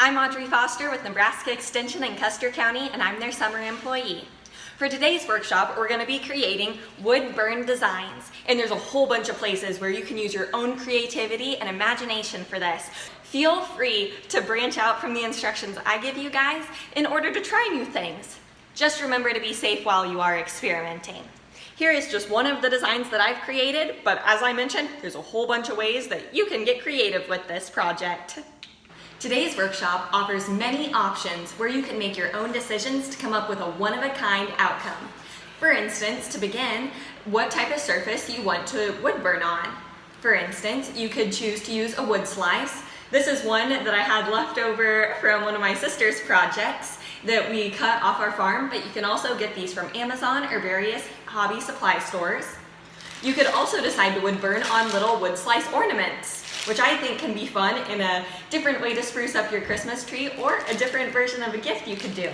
I'm Audrey Foster with Nebraska Extension in Custer County, and I'm their summer employee. For today's workshop, we're going to be creating wood burn designs, and there's a whole bunch of places where you can use your own creativity and imagination for this. Feel free to branch out from the instructions I give you guys in order to try new things. Just remember to be safe while you are experimenting. Here is just one of the designs that I've created, but as I mentioned, there's a whole bunch of ways that you can get creative with this project. Today's workshop offers many options where you can make your own decisions to come up with a one-of-a-kind outcome. For instance, to begin, what type of surface you want to wood burn on. For instance, you could choose to use a wood slice. This is one that I had left over from one of my sister's projects that we cut off our farm, but you can also get these from Amazon or various hobby supply stores. You could also decide to wood burn on little wood slice ornaments, which I think can be fun in a different way to spruce up your Christmas tree or a different version of a gift you could do.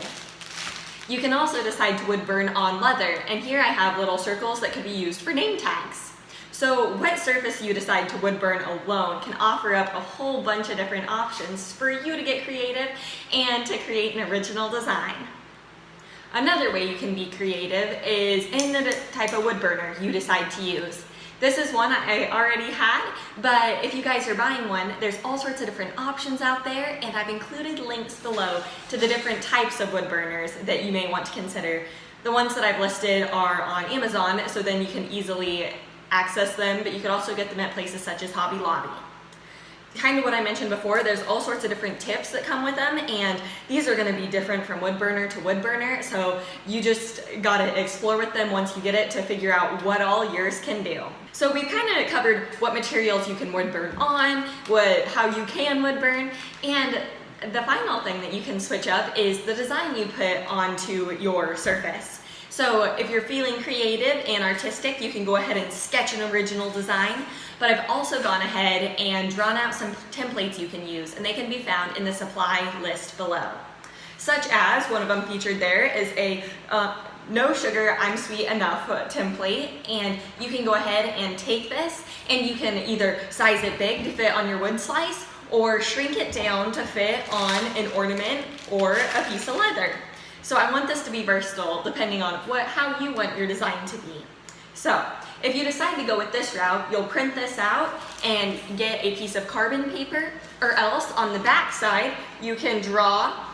You can also decide to wood burn on leather, and here I have little circles that could be used for name tags. So what surface you decide to wood burn alone can offer up a whole bunch of different options for you to get creative and to create an original design. Another way you can be creative is in the type of wood burner you decide to use. This is one I already had, but if you guys are buying one, there's all sorts of different options out there, and I've included links below to the different types of wood burners that you may want to consider. The ones that I've listed are on Amazon, so then you can easily access them, but you could also get them at places such as Hobby Lobby. Kind of what I mentioned before, there's all sorts of different tips that come with them, and these are going to be different from wood burner to wood burner, so you just got to explore with them once you get it to figure out what all yours can do. So we've kind of covered what materials you can wood burn on, how you can wood burn, and the final thing that you can switch up is the design you put onto your surface. So if you're feeling creative and artistic, you can go ahead and sketch an original design, but I've also gone ahead and drawn out some templates you can use, and they can be found in the supply list below. Such as, one of them featured there is a no sugar, I'm sweet enough template, and you can go ahead and take this and you can either size it big to fit on your wood slice or shrink it down to fit on an ornament or a piece of leather. So I want this to be versatile depending on how you want your design to be. So if you decide to go with this route, you'll print this out and get a piece of carbon paper, or else on the back side you can draw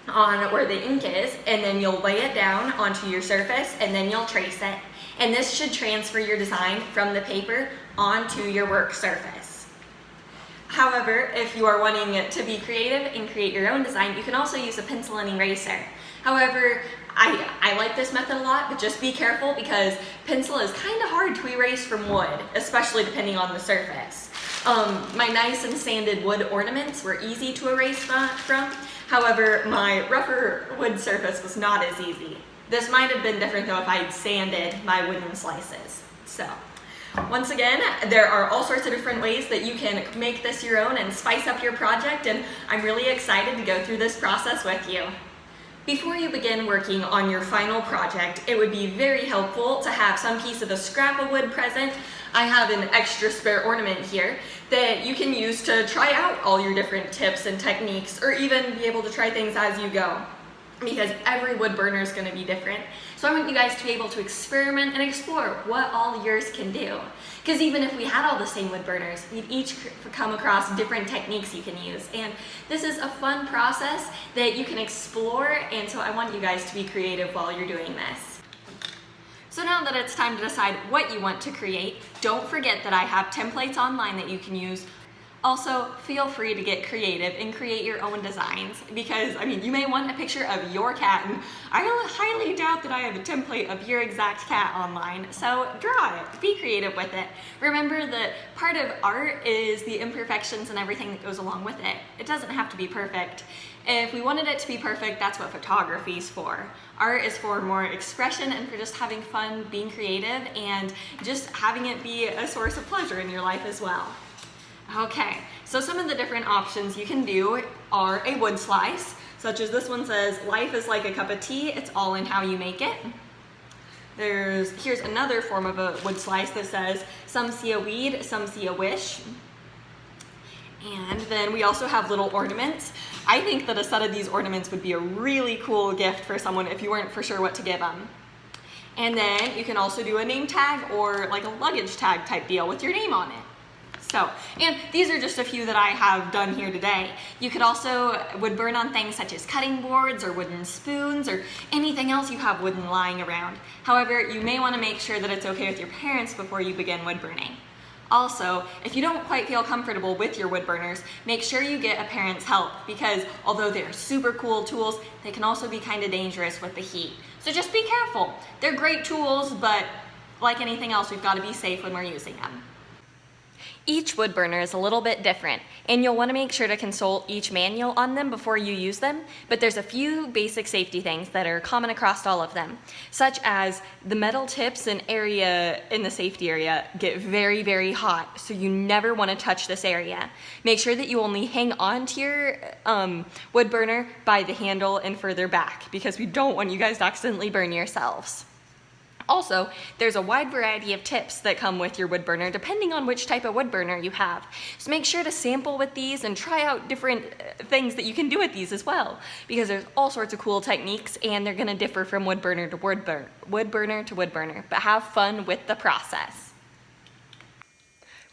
on where the ink is, and then you'll lay it down onto your surface and then you'll trace it. And this should transfer your design from the paper onto your work surface. However, if you are wanting to be creative and create your own design, you can also use a pencil and eraser. However, I like this method a lot, but just be careful because pencil is kind of hard to erase from wood, especially depending on the surface. My nice and sanded wood ornaments were easy to erase from. However, my rougher wood surface was not as easy. This might have been different though if I had sanded my wooden slices. So, once again, there are all sorts of different ways that you can make this your own and spice up your project, and I'm really excited to go through this process with you. Before you begin working on your final project, it would be very helpful to have some piece of a scrap of wood present. I have an extra spare ornament here that you can use to try out all your different tips and techniques, or even be able to try things as you go, because every wood burner is going to be different. So I want you guys to be able to experiment and explore what all yours can do. Because even if we had all the same wood burners, we'd each come across different techniques you can use. And this is a fun process that you can explore, and so I want you guys to be creative while you're doing this. So now that it's time to decide what you want to create, don't forget that I have templates online that you can use. Also, feel free to get creative and create your own designs, because, you may want a picture of your cat, and I highly doubt that I have a template of your exact cat online, so draw it, be creative with it. Remember that part of art is the imperfections and everything that goes along with it. It doesn't have to be perfect. If we wanted it to be perfect, that's what photography is for. Art is for more expression and for just having fun, being creative, and just having it be a source of pleasure in your life as well. Okay, so some of the different options you can do are a wood slice, such as this one says, life is like a cup of tea, it's all in how you make it. Here's another form of a wood slice that says, some see a weed, some see a wish. And then we also have little ornaments. I think that a set of these ornaments would be a really cool gift for someone if you weren't for sure what to give them. And then you can also do a name tag or like a luggage tag type deal with your name on it. So, and these are just a few that I have done here today. You could also wood burn on things such as cutting boards or wooden spoons or anything else you have wooden lying around. However, you may want to make sure that it's okay with your parents before you begin wood burning. Also, if you don't quite feel comfortable with your wood burners, make sure you get a parent's help because although they're super cool tools, they can also be kind of dangerous with the heat. So just be careful. They're great tools, but like anything else, we've got to be safe when we're using them. Each wood burner is a little bit different, and you'll want to make sure to consult each manual on them before you use them, but there's a few basic safety things that are common across all of them, such as the metal tips and area in the safety area get very, very hot, so you never want to touch this area. Make sure that you only hang on to your wood burner by the handle and further back, because we don't want you guys to accidentally burn yourselves. Also, there's a wide variety of tips that come with your wood burner depending on which type of wood burner you have. So make sure to sample with these and try out different things that you can do with these as well, because there's all sorts of cool techniques and they're going to differ from wood burner to wood burner, but have fun with the process.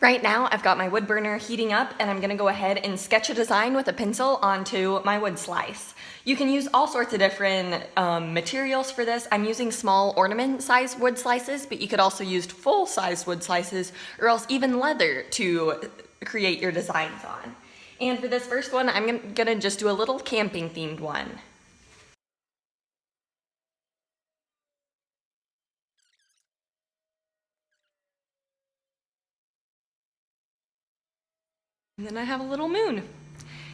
Right now, I've got my wood burner heating up and I'm gonna go ahead and sketch a design with a pencil onto my wood slice. You can use all sorts of different materials for this. I'm using small ornament size wood slices, but you could also use full size wood slices or else even leather to create your designs on. And for this first one, I'm gonna just do a little camping themed one. And then I have a little moon.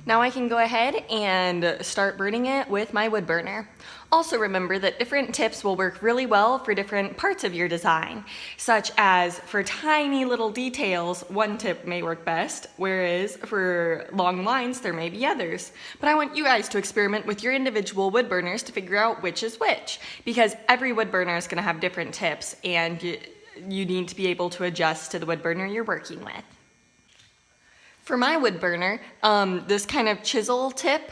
Now I can go ahead and start burning it with my wood burner. Also remember that different tips will work really well for different parts of your design, such as for tiny little details, one tip may work best, whereas for long lines, there may be others. But I want you guys to experiment with your individual wood burners to figure out which is which, because every wood burner is gonna have different tips and you need to be able to adjust to the wood burner you're working with. For my wood burner, this kind of chisel tip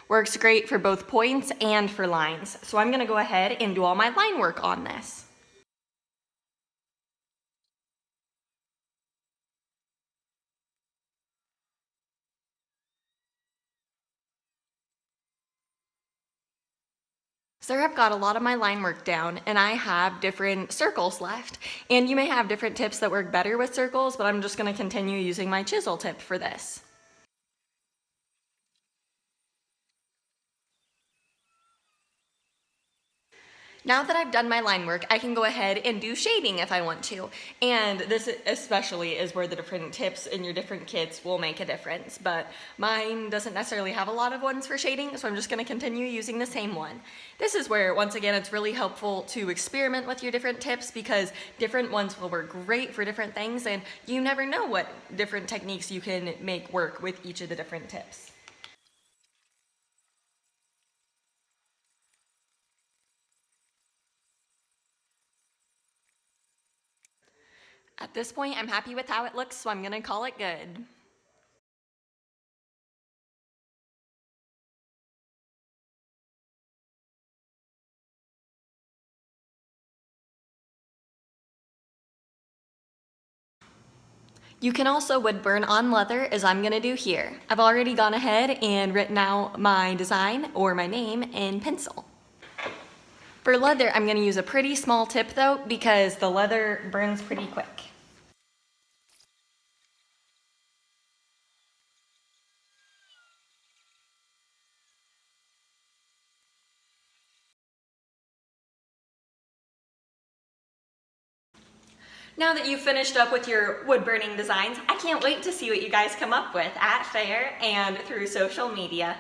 works great for both points and for lines. So I'm gonna go ahead and do all my line work on this. So I've got a lot of my line work down and I have different circles left. And you may have different tips that work better with circles, but I'm just gonna continue using my chisel tip for this. Now that I've done my line work, I can go ahead and do shading if I want to. And this especially is where the different tips in your different kits will make a difference. But mine doesn't necessarily have a lot of ones for shading, so I'm just gonna continue using the same one. This is where, once again, it's really helpful to experiment with your different tips because different ones will work great for different things and you never know what different techniques you can make work with each of the different tips. At this point, I'm happy with how it looks, so I'm gonna call it good. You can also wood burn on leather, as I'm gonna do here. I've already gone ahead and written out my design or my name in pencil. For leather, I'm gonna use a pretty small tip though, because the leather burns pretty quick. Now that you've finished up with your wood burning designs, I can't wait to see what you guys come up with at fair and through social media.